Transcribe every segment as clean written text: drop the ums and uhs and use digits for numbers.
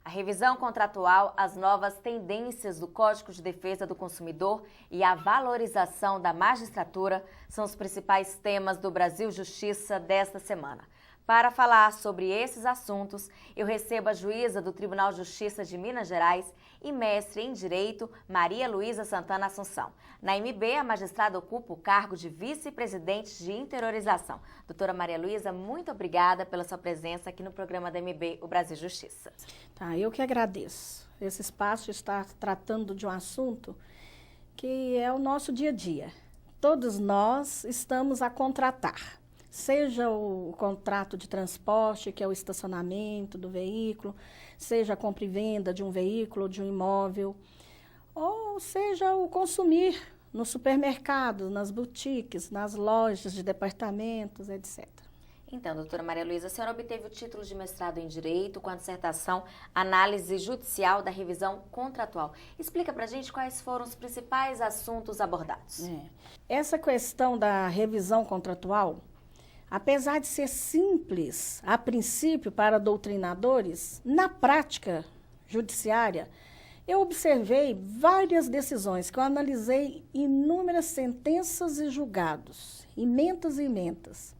A revisão contratual, as novas tendências do Código de Defesa do Consumidor e a valorização da magistratura são os principais temas do Brasil Justiça desta semana. Para falar sobre esses assuntos, eu recebo a juíza do Tribunal de Justiça de Minas Gerais e mestre em Direito, Maria Luísa Santana Assunção. Na MB, a magistrada ocupa o cargo de vice-presidente de interiorização. Doutora Maria Luísa, muito obrigada pela sua presença aqui no programa da MB, o Brasil Justiça. Tá, eu que agradeço esse espaço de estar tratando de um assunto que é o nosso dia a dia. Todos nós estamos a contratar. Seja o contrato de transporte, que é o estacionamento do veículo, seja a compra e venda de um veículo, de um imóvel, ou seja o consumir no supermercado, nas boutiques, nas lojas de departamentos, etc. Então, doutora Maria Luísa, a senhora obteve o título de mestrado em Direito com a dissertação Análise Judicial da Revisão Contratual. Explica pra gente quais foram os principais assuntos abordados. Essa questão da revisão contratual, apesar de ser simples, a princípio, para doutrinadores, na prática judiciária, eu observei várias decisões, que eu analisei inúmeras sentenças e julgados, emendas e emendas.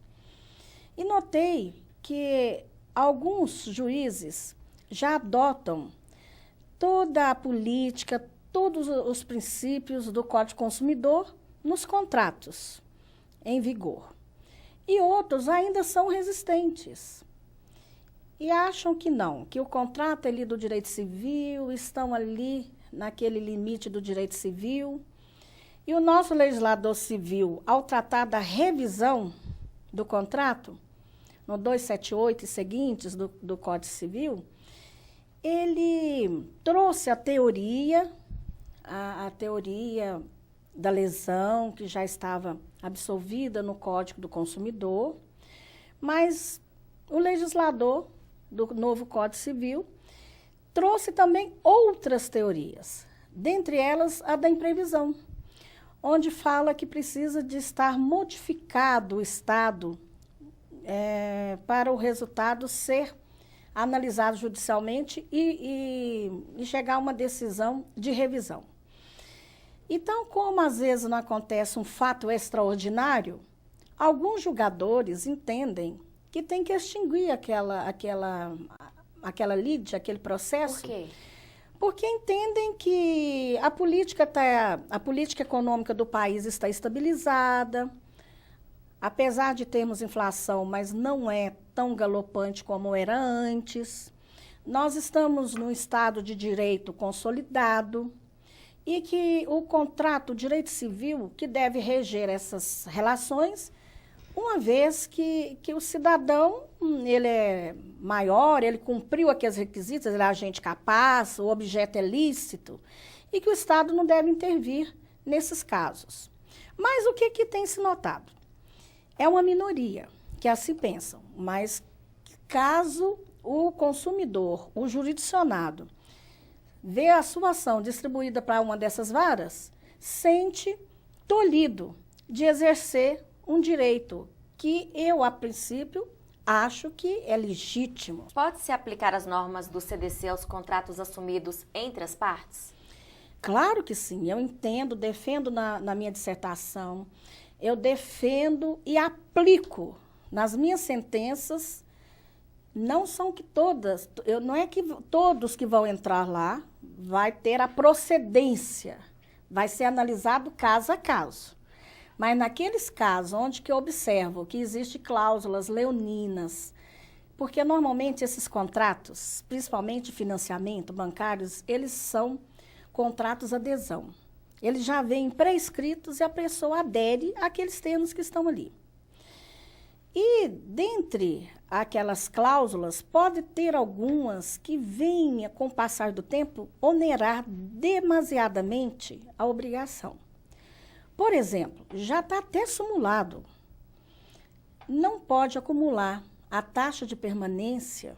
E notei que alguns juízes já adotam toda a política, todos os princípios do Código Consumidor nos contratos em vigor. E outros ainda são resistentes. E acham que não, que o contrato ali do direito civil, estão ali naquele limite do direito civil. E o nosso legislador civil, ao tratar da revisão do contrato, no 278 e seguintes do Código Civil, ele trouxe a teoria da lesão, que já estava absolvida no Código do Consumidor, mas o legislador do novo Código Civil trouxe também outras teorias, dentre elas a da imprevisão, onde fala que precisa de estar modificado o estado para o resultado ser analisado judicialmente e chegar a uma decisão de revisão. Então, como às vezes não acontece um fato extraordinário, alguns julgadores entendem que tem que extinguir aquela lide, aquele processo. Por quê? Porque entendem que a política econômica do país está estabilizada, apesar de termos inflação, mas não é tão galopante como era antes. Nós estamos num estado de direito consolidado, e que o contrato, o direito civil, que deve reger essas relações, uma vez que o cidadão, ele é maior, ele cumpriu aqueles requisitos, ele é agente capaz, o objeto é lícito, e que o Estado não deve intervir nesses casos. Mas o que tem se notado? É uma minoria que assim pensam, mas caso o consumidor, o jurisdicionado, vê a sua ação distribuída para uma dessas varas, sente tolhido de exercer um direito que eu, a princípio, acho que é legítimo. Pode-se aplicar as normas do CDC aos contratos assumidos entre as partes? Claro que sim, eu entendo, defendo na minha dissertação, eu defendo e aplico nas minhas sentenças. Não são que todas, não é que todos que vão entrar lá vai ter a procedência, vai ser analisado caso a caso. Mas naqueles casos onde que eu observo que existem cláusulas leoninas, porque normalmente esses contratos, principalmente de financiamento bancários, eles são contratos adesão. Eles já vêm pré-escritos e a pessoa adere àqueles termos que estão ali. E, dentre aquelas cláusulas, pode ter algumas que venham, com o passar do tempo, onerar demasiadamente a obrigação. Por exemplo, já está até simulado. Não pode acumular a taxa de permanência,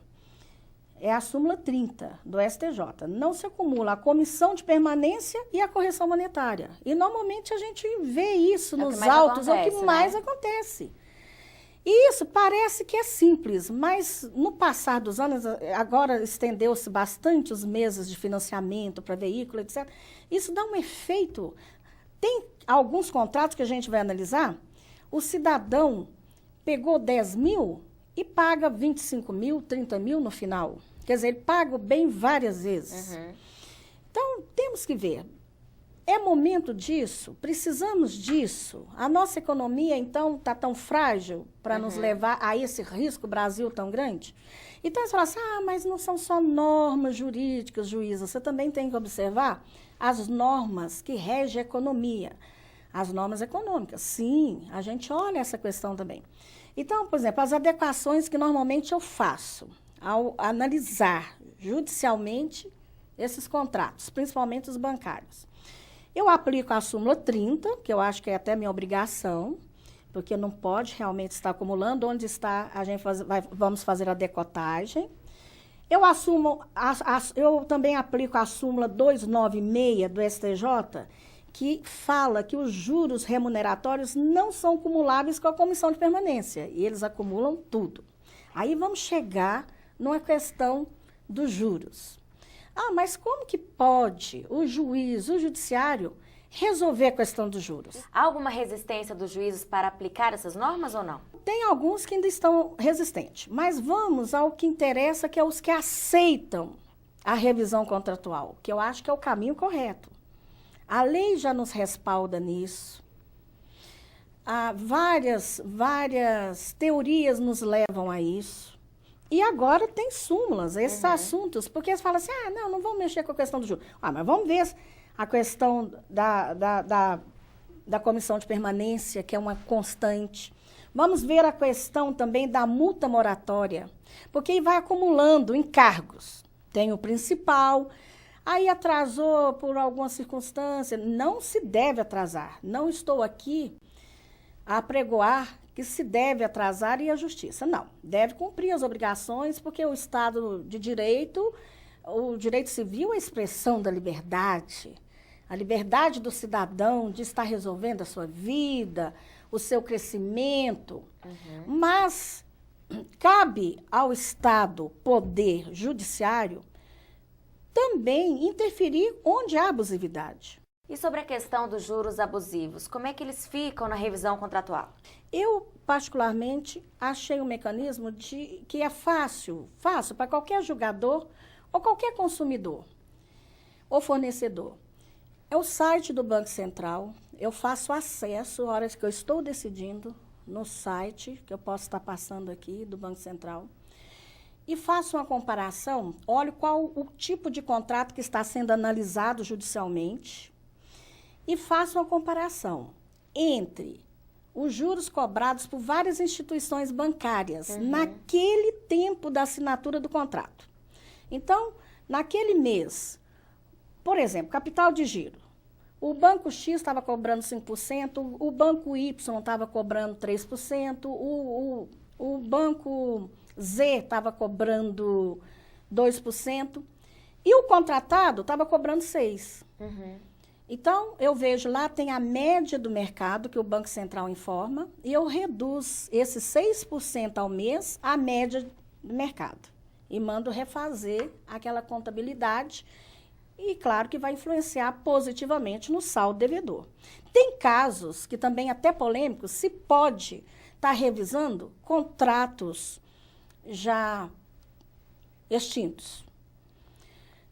é a súmula 30 do STJ. Não se acumula a comissão de permanência e a correção monetária. E, normalmente, a gente vê isso nos autos, é o que mais acontece. E isso parece que é simples, mas no passar dos anos, agora estendeu-se bastante os meses de financiamento para veículo, etc. Isso dá um efeito. Tem alguns contratos que a gente vai analisar, o cidadão pegou 10 mil e paga 25 mil, 30 mil no final. Quer dizer, ele paga o bem várias vezes. Então, temos que ver. É momento disso? Precisamos disso? A nossa economia, então, está tão frágil para nos levar a esse risco Brasil tão grande? Então, você fala assim, mas não são só normas jurídicas, juíza. Você também tem que observar as normas que regem a economia. As normas econômicas, sim, a gente olha essa questão também. Então, por exemplo, as adequações que normalmente eu faço ao analisar judicialmente esses contratos, principalmente os bancários. Eu aplico a súmula 30, que eu acho que é até minha obrigação, porque não pode realmente estar acumulando. Onde está, a gente vamos fazer a decotagem. Eu também aplico a súmula 296 do STJ, que fala que os juros remuneratórios não são cumuláveis com a comissão de permanência, e eles acumulam tudo. Aí vamos chegar numa questão dos juros. Mas como que pode o juiz, o judiciário, resolver a questão dos juros? Há alguma resistência dos juízes para aplicar essas normas ou não? Tem alguns que ainda estão resistentes, mas vamos ao que interessa, que é os que aceitam a revisão contratual, que eu acho que é o caminho correto. A lei já nos respalda nisso. Várias teorias nos levam a isso. E agora tem súmulas, esses assuntos, porque eles falam assim, não vamos mexer com a questão do juro. Mas vamos ver a questão da comissão de permanência, que é uma constante. Vamos ver a questão também da multa moratória, porque vai acumulando encargos. Tem o principal, aí atrasou por alguma circunstância, não se deve atrasar. Não estou aqui a apregoar que se deve atrasar e a justiça. Não, deve cumprir as obrigações, porque o Estado de Direito, o direito civil é a expressão da liberdade. A liberdade do cidadão de estar resolvendo a sua vida, o seu crescimento. Mas cabe ao Estado, poder judiciário, também interferir onde há abusividade. E sobre a questão dos juros abusivos, como é que eles ficam na revisão contratual? Eu, particularmente, achei um mecanismo que é fácil para qualquer julgador ou qualquer consumidor ou fornecedor. É o site do Banco Central, eu faço acesso, a hora que eu estou decidindo, no site, que eu posso estar passando aqui, do Banco Central, e faço uma comparação, olho qual o tipo de contrato que está sendo analisado judicialmente, e faço uma comparação entre os juros cobrados por várias instituições bancárias naquele tempo da assinatura do contrato. Então, naquele mês, por exemplo, capital de giro, o Banco X estava cobrando 5%, o Banco Y estava cobrando 3%, o Banco Z estava cobrando 2%, e o contratado estava cobrando 6%. Então, eu vejo lá, tem a média do mercado, que o Banco Central informa, e eu reduzo esses 6% ao mês à média do mercado. E mando refazer aquela contabilidade, e claro que vai influenciar positivamente no saldo devedor. Tem casos que também até polêmicos, se pode estar revisando contratos já extintos.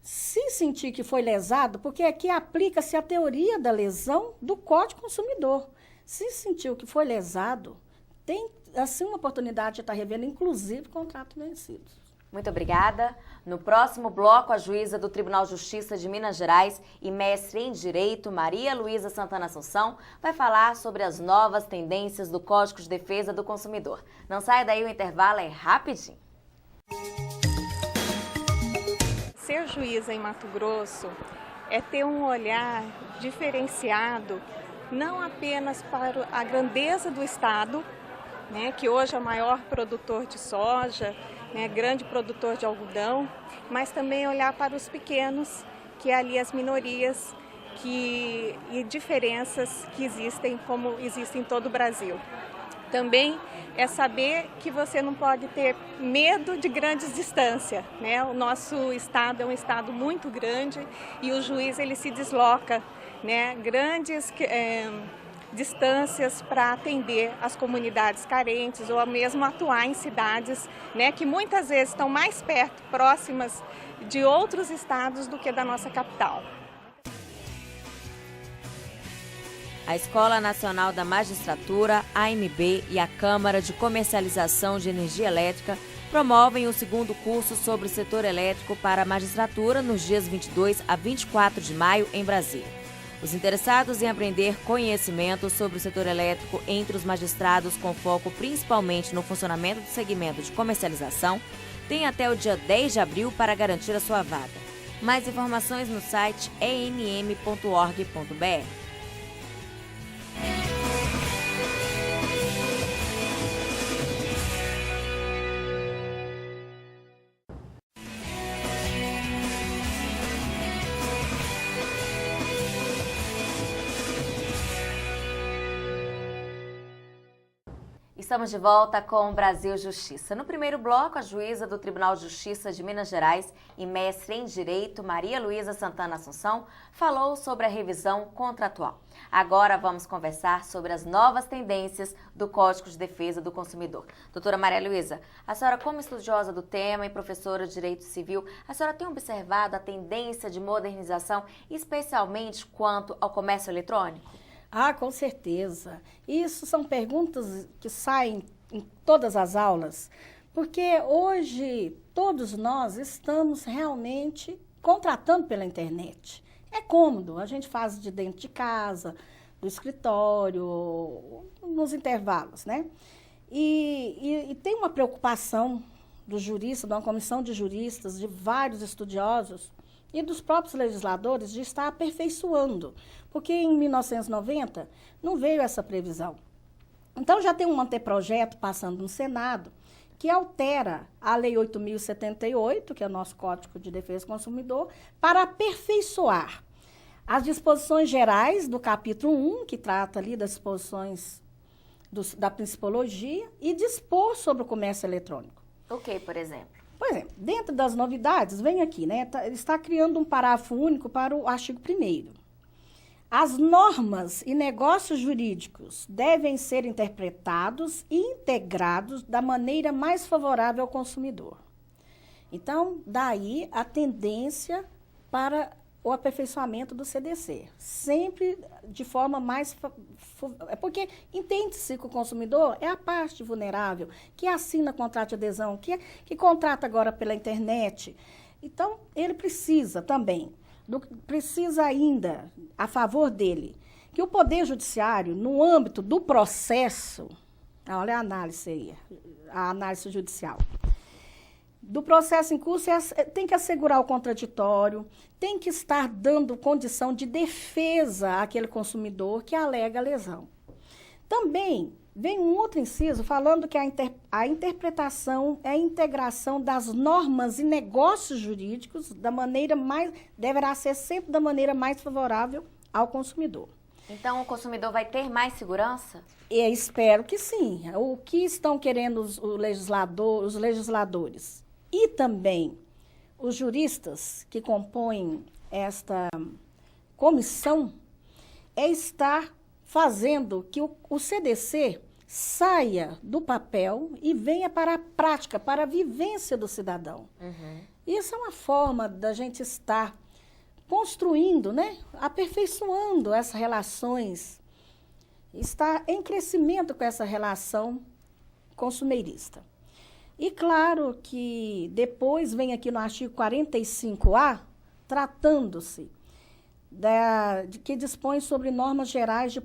Se sentir que foi lesado, porque aqui aplica-se a teoria da lesão do Código Consumidor. Se sentiu que foi lesado, tem assim uma oportunidade de estar revendo, inclusive, contratos vencidos. Muito obrigada. No próximo bloco, a juíza do Tribunal de Justiça de Minas Gerais e mestre em Direito, Maria Luísa Santana Assunção, vai falar sobre as novas tendências do Código de Defesa do Consumidor. Não saia daí, o intervalo é rapidinho. Ser juíza em Mato Grosso é ter um olhar diferenciado, não apenas para a grandeza do Estado, né, que hoje é o maior produtor de soja, né, grande produtor de algodão, mas também olhar para os pequenos, que é ali as minorias e diferenças que existem, como existem em todo o Brasil. Também é saber que você não pode ter medo de grandes distâncias, né? O nosso estado é um estado muito grande e o juiz ele se desloca, né? Grandes distâncias para atender as comunidades carentes ou mesmo atuar em cidades, né, que muitas vezes estão mais perto, próximas de outros estados do que da nossa capital. A Escola Nacional da Magistratura, a AMB e a Câmara de Comercialização de Energia Elétrica promovem o segundo curso sobre o setor elétrico para a magistratura nos dias 22 a 24 de maio em Brasília. Os interessados em aprender conhecimento sobre o setor elétrico entre os magistrados com foco principalmente no funcionamento do segmento de comercialização têm até o dia 10 de abril para garantir a sua vaga. Mais informações no site enm.org.br. Estamos de volta com o Brasil Justiça. No primeiro bloco, a juíza do Tribunal de Justiça de Minas Gerais e mestre em Direito, Maria Luísa Santana Assunção, falou sobre a revisão contratual. Agora vamos conversar sobre as novas tendências do Código de Defesa do Consumidor. Doutora Maria Luísa, a senhora, como estudiosa do tema e professora de Direito Civil, a senhora tem observado a tendência de modernização, especialmente quanto ao comércio eletrônico? Ah, com certeza. Isso são perguntas que saem em todas as aulas, porque hoje todos nós estamos realmente contratando pela internet. É cômodo, a gente faz de dentro de casa, do escritório, nos intervalos, né? E tem uma preocupação do jurista, de uma comissão de juristas, de vários estudiosos, e dos próprios legisladores de estar aperfeiçoando, porque em 1990 não veio essa previsão. Então já tem um anteprojeto passando no Senado que altera a Lei 8.078, que é o nosso Código de Defesa do Consumidor, para aperfeiçoar as disposições gerais do capítulo 1, que trata ali das disposições da principologia, e dispor sobre o comércio eletrônico. O que, por exemplo? Por exemplo, dentro das novidades, vem aqui, né? Ele está criando um parágrafo único para o artigo 1º. As normas e negócios jurídicos devem ser interpretados e integrados da maneira mais favorável ao consumidor. Então, daí a tendência para o aperfeiçoamento do CDC, sempre de forma mais... Porque entende-se que o consumidor é a parte vulnerável, que assina contrato de adesão, que contrata agora pela internet. Então, ele precisa também, precisa ainda, a favor dele, que o Poder Judiciário, no âmbito do processo, olha a análise aí, a análise judicial, do processo em curso, tem que assegurar o contraditório, tem que estar dando condição de defesa àquele consumidor que alega a lesão. Também vem um outro inciso falando que a interpretação é a integração das normas e negócios jurídicos deverá ser sempre da maneira mais favorável ao consumidor. Então, o consumidor vai ter mais segurança? Eu espero que sim. O que estão querendo os legisladores e também os juristas que compõem esta comissão é estar fazendo que o CDC saia do papel e venha para a prática, para a vivência do cidadão. Uhum. Isso é uma forma da gente estar construindo, né, aperfeiçoando essas relações, estar em crescimento com essa relação consumerista. E claro que depois vem aqui no artigo 45A, tratando-se que dispõe sobre normas gerais de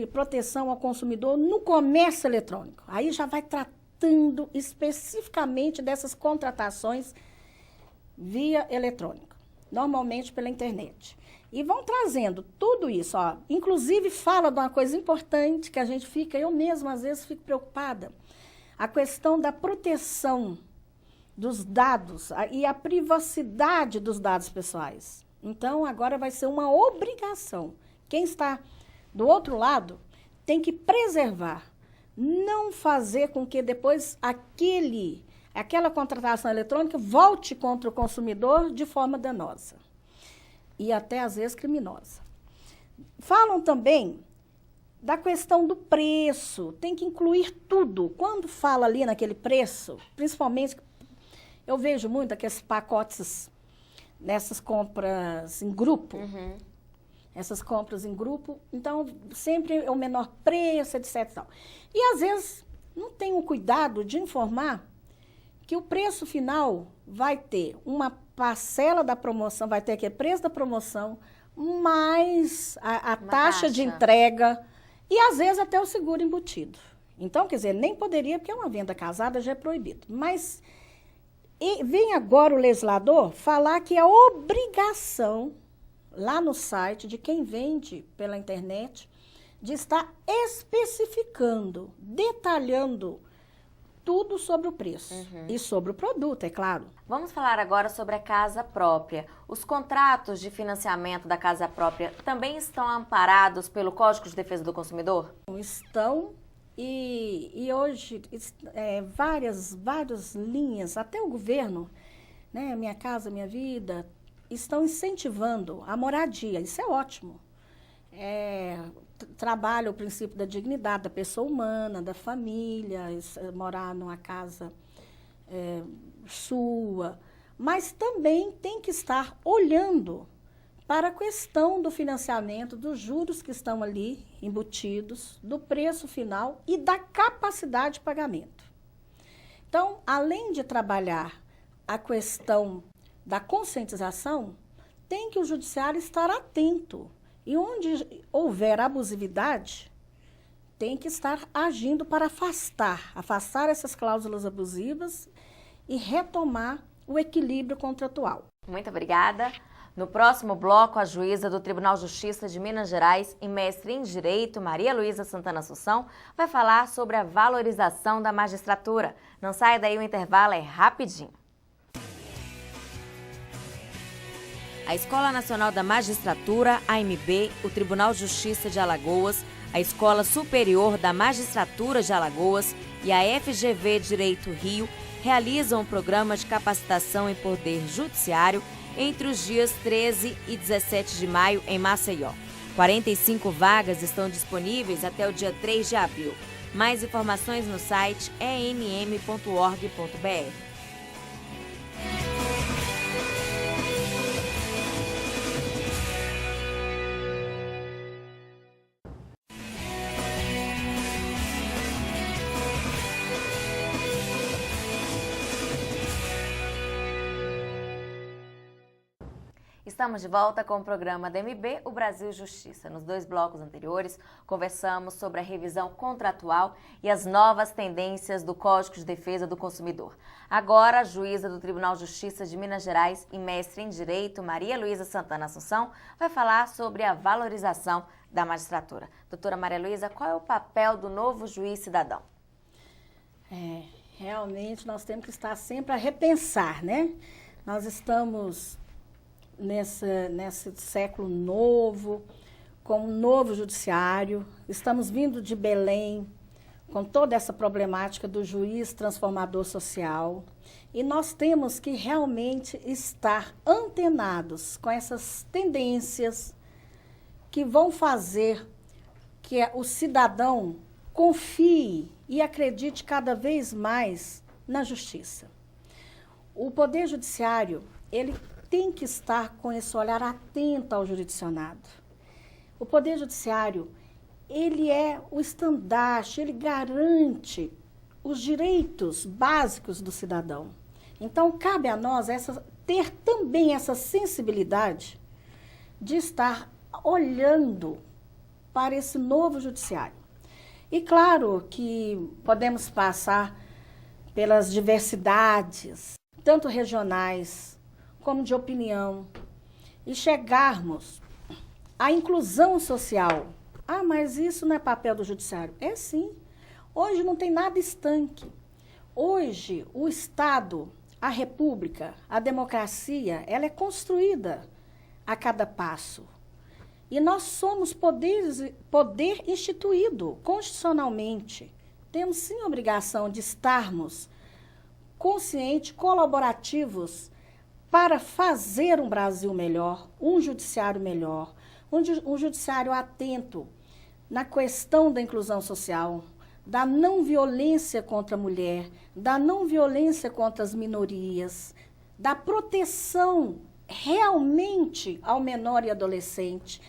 proteção ao consumidor no comércio eletrônico. Aí já vai tratando especificamente dessas contratações via eletrônica, normalmente pela internet. E vão trazendo tudo isso, ó. Inclusive fala de uma coisa importante que a gente eu mesma às vezes fico preocupada, a questão da proteção dos dados e a privacidade dos dados pessoais. Então, agora vai ser uma obrigação. Quem está do outro lado tem que preservar não fazer com que depois aquela contratação eletrônica volte contra o consumidor de forma danosa e até, às vezes, criminosa. Falam também da questão do preço, tem que incluir tudo. Quando fala ali naquele preço, principalmente, eu vejo muito aqueles pacotes nessas compras em grupo, essas compras em grupo, então sempre é o menor preço, etc. E às vezes não tem o cuidado de informar que o preço final vai ter uma parcela da promoção, vai ter aquele preço da promoção, mais a taxa de entrega e às vezes até o seguro embutido. Então, quer dizer, nem poderia, porque é uma venda casada, já é proibido. Mas vem agora o legislador falar que é obrigação lá no site de quem vende pela internet, de estar especificando, detalhando tudo sobre o preço e sobre o produto, é claro. Vamos falar agora sobre a casa própria. Os contratos de financiamento da casa própria também estão amparados pelo Código de Defesa do Consumidor? Estão, e hoje várias linhas, até o governo, né, Minha Casa Minha Vida, estão incentivando a moradia, isso é ótimo. Trabalha o princípio da dignidade da pessoa humana, da família, morar numa casa sua, mas também tem que estar olhando para a questão do financiamento, dos juros que estão ali embutidos, do preço final e da capacidade de pagamento. Então, além de trabalhar a questão da conscientização, tem que o judiciário estar atento. E onde houver abusividade, tem que estar agindo para afastar essas cláusulas abusivas e retomar o equilíbrio contratual. Muito obrigada. No próximo bloco, a juíza do Tribunal de Justiça de Minas Gerais e mestre em Direito, Maria Luísa Santana Assunção, vai falar sobre a valorização da magistratura. Não saia daí, o intervalo é rapidinho. A Escola Nacional da Magistratura, AMB, o Tribunal de Justiça de Alagoas, a Escola Superior da Magistratura de Alagoas e a FGV Direito Rio realizam um programa de capacitação em poder judiciário entre os dias 13 e 17 de maio em Maceió. 45 vagas estão disponíveis até o dia 3 de abril. Mais informações no site enm.org.br. Estamos de volta com o programa da MB, o Brasil Justiça. Nos 2 blocos anteriores, conversamos sobre a revisão contratual e as novas tendências do Código de Defesa do Consumidor. Agora, a juíza do Tribunal de Justiça de Minas Gerais e mestre em Direito, Maria Luísa Santana Assunção, vai falar sobre a valorização da magistratura. Doutora Maria Luísa, qual é o papel do novo juiz cidadão? Realmente, nós temos que estar sempre a repensar, né? Nós estamos nesse século novo, com um novo judiciário. Estamos vindo de Belém, com toda essa problemática do juiz transformador social. E nós temos que realmente estar antenados com essas tendências que vão fazer que o cidadão confie e acredite cada vez mais na justiça. O Poder Judiciário, ele tem que estar com esse olhar atento ao jurisdicionado. O Poder Judiciário, ele é o estandarte, ele garante os direitos básicos do cidadão. Então, cabe a nós ter também essa sensibilidade de estar olhando para esse novo judiciário. E claro que podemos passar pelas diversidades, tanto regionais como de opinião, e chegarmos à inclusão social. Mas isso não é papel do judiciário. É sim. Hoje não tem nada estanque. Hoje o Estado, a República, a democracia, ela é construída a cada passo. E nós somos poder instituído constitucionalmente. temos sim a obrigação de estarmos conscientes, colaborativos, para fazer um Brasil melhor, um judiciário melhor, um judiciário atento na questão da inclusão social, da não violência contra a mulher, da não violência contra as minorias, da proteção realmente ao menor e adolescente,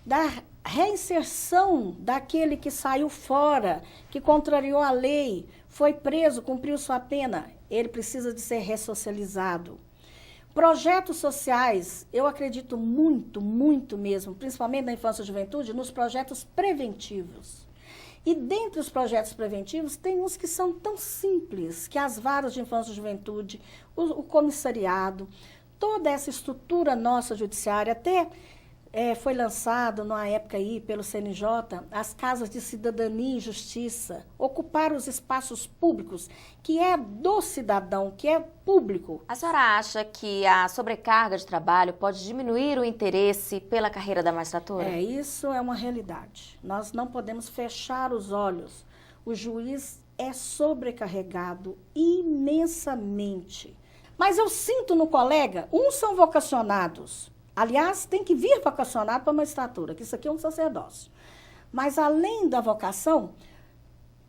da reinserção daquele que saiu fora, que contrariou a lei, foi preso, cumpriu sua pena, ele precisa de ser ressocializado. Projetos sociais, eu acredito muito, muito mesmo, principalmente na infância e juventude, nos projetos preventivos. E dentre os projetos preventivos, tem uns que são tão simples, que as varas de infância e juventude, o comissariado, toda essa estrutura nossa judiciária, até foi lançado numa época aí pelo CNJ, as casas de cidadania e justiça, ocupar os espaços públicos, que é do cidadão, que é público. A senhora acha que a sobrecarga de trabalho pode diminuir o interesse pela carreira da magistratura? Isso é uma realidade. Nós não podemos fechar os olhos. O juiz é sobrecarregado imensamente. Mas eu sinto no colega, uns são vocacionados. Aliás, tem que vir vocacionado para a magistratura, que isso aqui é um sacerdócio. Mas, além da vocação,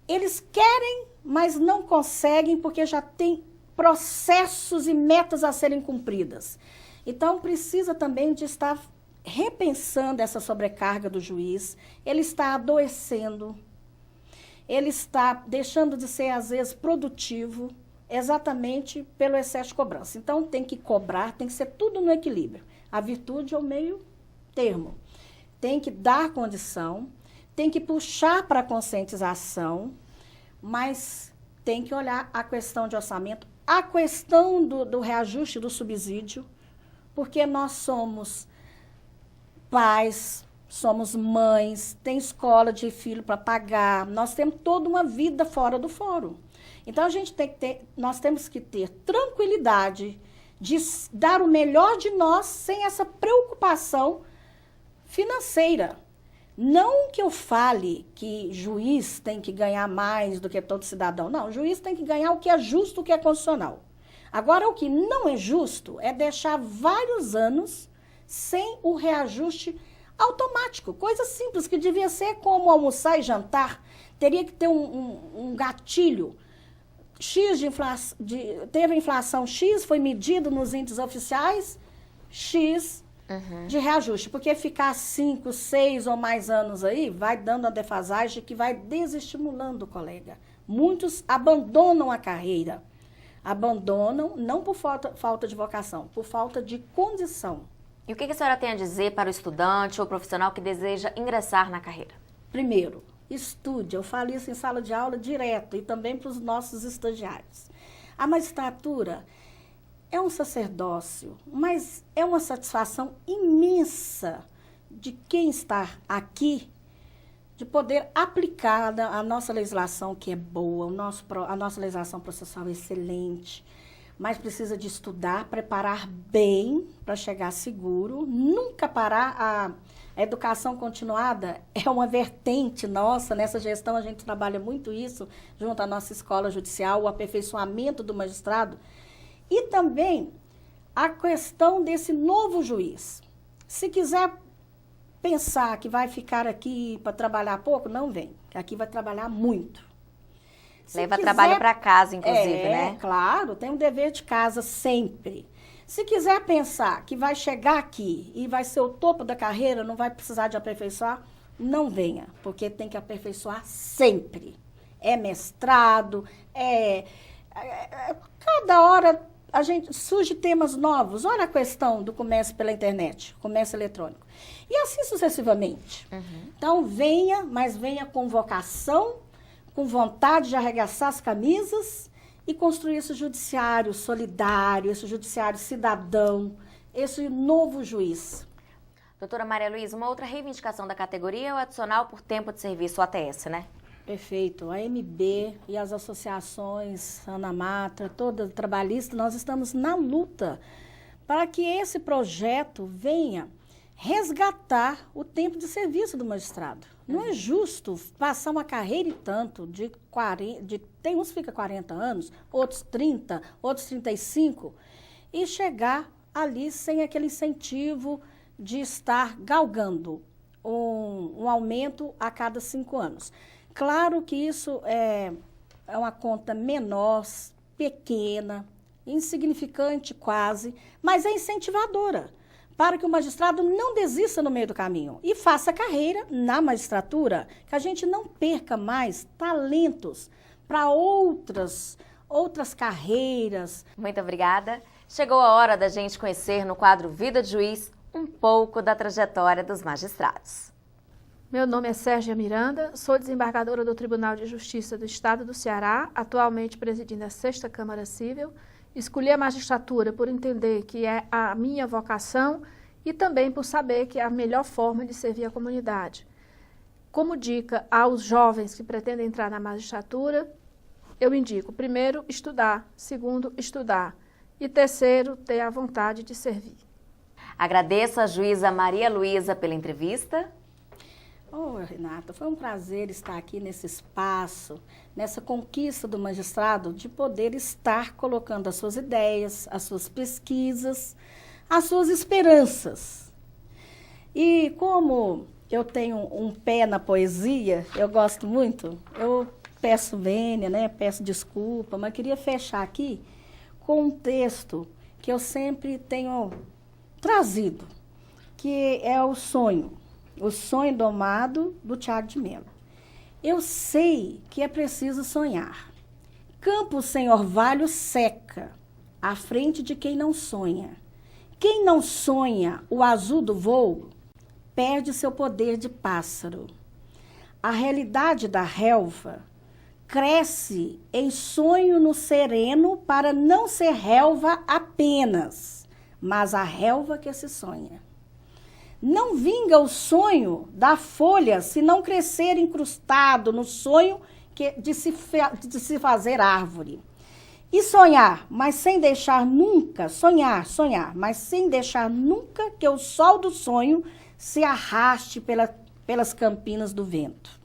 eles querem, mas não conseguem, porque já tem processos e metas a serem cumpridas. Então, precisa também de estar repensando essa sobrecarga do juiz. Ele está adoecendo, ele está deixando de ser, às vezes, produtivo, exatamente pelo excesso de cobrança. Então, tem que cobrar, tem que ser tudo no equilíbrio. A virtude é o meio termo. Tem que dar condição, tem que puxar para a conscientização, mas tem que olhar a questão de orçamento, a questão do reajuste do subsídio, porque nós somos pais, somos mães, tem escola de filho para pagar, nós temos toda uma vida fora do fórum. Então, nós temos que ter tranquilidade de dar o melhor de nós sem essa preocupação financeira. Não que eu fale que juiz tem que ganhar mais do que todo cidadão. Não, o juiz tem que ganhar o que é justo, o que é constitucional. Agora, o que não é justo é deixar vários anos sem o reajuste automático. Coisa simples, que devia ser como almoçar e jantar. Teria que ter um gatilho. Teve inflação X, foi medido nos índices oficiais, X de reajuste. Porque ficar 5, 6 ou mais anos aí, vai dando a defasagem que vai desestimulando o colega. Muitos abandonam a carreira. Abandonam, não por falta de vocação, por falta de condição. E o que a senhora tem a dizer para o estudante ou profissional que deseja ingressar na carreira? Primeiro, estude. Eu falo isso em sala de aula direto e também para os nossos estagiários. A magistratura é um sacerdócio, mas é uma satisfação imensa de quem está aqui, de poder aplicar a nossa legislação, que é boa, a nossa legislação processual é excelente, mas precisa de estudar, preparar bem para chegar seguro, nunca parar. A educação continuada é uma vertente nossa, nessa gestão a gente trabalha muito isso, junto à nossa escola judicial, o aperfeiçoamento do magistrado, e também a questão desse novo juiz. Se quiser pensar que vai ficar aqui para trabalhar pouco, não vem, aqui vai trabalhar muito. Leva trabalho para casa, inclusive, né? Claro, tem um dever de casa sempre. Se quiser pensar que vai chegar aqui e vai ser o topo da carreira, não vai precisar de aperfeiçoar, não venha, porque tem que aperfeiçoar sempre. É mestrado, cada hora surge temas novos. Olha a questão do comércio pela internet, comércio eletrônico. E assim sucessivamente. Então, venha, mas venha com vocação, com vontade de arregaçar as camisas e construir esse judiciário solidário, esse judiciário cidadão, esse novo juiz. Doutora Maria Luísa, uma outra reivindicação da categoria é o adicional por tempo de serviço, o ATS, né? Perfeito. A MB e as associações, Ana Matra, toda trabalhista, nós estamos na luta para que esse projeto venha resgatar o tempo de serviço do magistrado. Não é justo passar uma carreira e tanto, tem uns que fica 40 anos, outros 30, outros 35, e chegar ali sem aquele incentivo de estar galgando um aumento a cada 5 anos. Claro que isso é uma conta menor, pequena, insignificante quase, mas é incentivadora para que o magistrado não desista no meio do caminho e faça carreira na magistratura, que a gente não perca mais talentos para outras carreiras. Muito obrigada. Chegou a hora da gente conhecer no quadro Vida de Juiz um pouco da trajetória dos magistrados. Meu nome é Sérgia Miranda, sou desembargadora do Tribunal de Justiça do Estado do Ceará, atualmente presidindo a 6ª Câmara Civil. Escolhi a magistratura por entender que é a minha vocação e também por saber que é a melhor forma de servir a comunidade. Como dica aos jovens que pretendem entrar na magistratura, eu indico, primeiro, estudar, segundo, estudar e terceiro, ter a vontade de servir. Agradeço a juíza Maria Luísa pela entrevista. Renata, foi um prazer estar aqui nesse espaço, nessa conquista do magistrado de poder estar colocando as suas ideias, as suas pesquisas, as suas esperanças. E como eu tenho um pé na poesia, eu gosto muito, eu peço vênia, né? Peço desculpa, mas queria fechar aqui com um texto que eu sempre tenho trazido, que é o Sonho Domado, do Tiago de Mello. Eu sei que é preciso sonhar. Campo sem orvalho seca, à frente de quem não sonha. Quem não sonha o azul do voo, perde seu poder de pássaro. A realidade da relva cresce em sonho no sereno para não ser relva apenas, mas a relva que se sonha. Não vinga o sonho da folha se não crescer incrustado no sonho de se fazer árvore. E sonhar, mas sem deixar nunca, sonhar, mas sem deixar nunca que o sol do sonho se arraste pelas campinas do vento.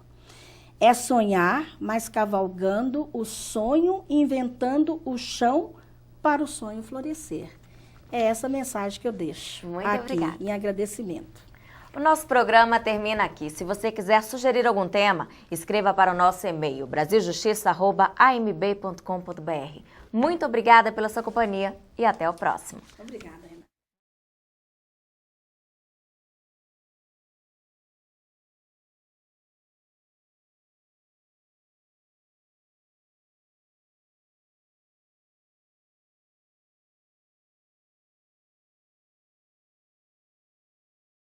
É sonhar, mas cavalgando o sonho, inventando o chão para o sonho florescer. É essa mensagem que eu deixo aqui, em agradecimento. O nosso programa termina aqui. Se você quiser sugerir algum tema, escreva para o nosso e-mail, brasiljustiça@amb.com.br. Muito obrigada pela sua companhia e até o próximo. Obrigada.